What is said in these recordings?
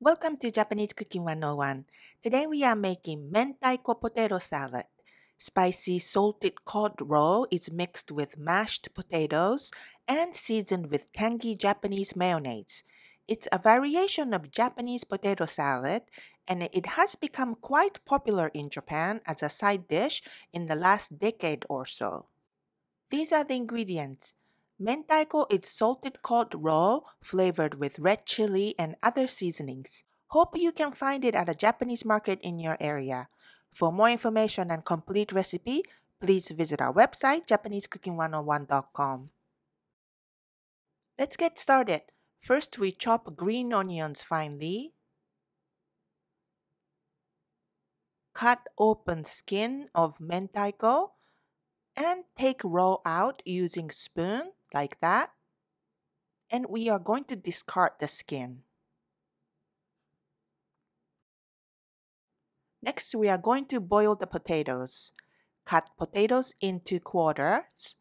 Welcome to Japanese Cooking 101. Today we are making Mentaiko Potato Salad. Spicy salted cod roe is mixed with mashed potatoes and seasoned with tangy Japanese mayonnaise. It's a variation of Japanese potato salad and it has become quite popular in Japan as a side dish in the last decade or so. These are the ingredients. Mentaiko is salted cod roe flavored with red chili and other seasonings. Hope you can find it at a Japanese market in your area. For more information and complete recipe, please visit our website japanesecooking101.com. Let's get started. First, we chop green onions finely. Cut open skin of mentaiko and take raw out using spoon like that. And we are going to discard the skin. Next, we are going to boil the potatoes. Cut potatoes into quarters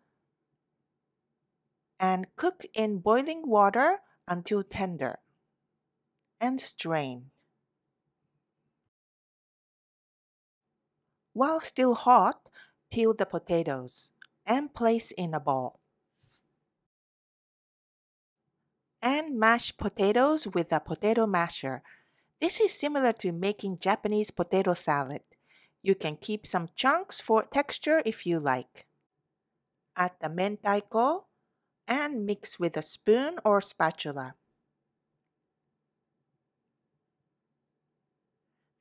and cook in boiling water until tender and strain. While still hot, peel the potatoes and place in a bowl. And mash potatoes with a potato masher. This is similar to making Japanese potato salad. You can keep some chunks for texture if you like. Add the mentaiko and mix with a spoon or spatula.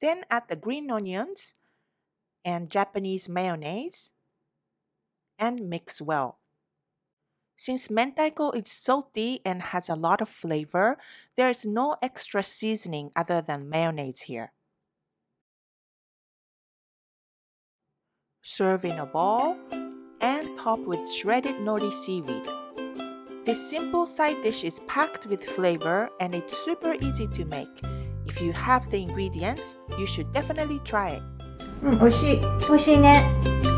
Then add the green onions and Japanese mayonnaise and mix well. Since mentaiko is salty and has a lot of flavor, there is no extra seasoning other than mayonnaise here. Serve in a bowl and top with shredded nori seaweed. This simple side dish is packed with flavor and it's super easy to make. If you have the ingredients, you should definitely try it. 美味しい。美味しいね。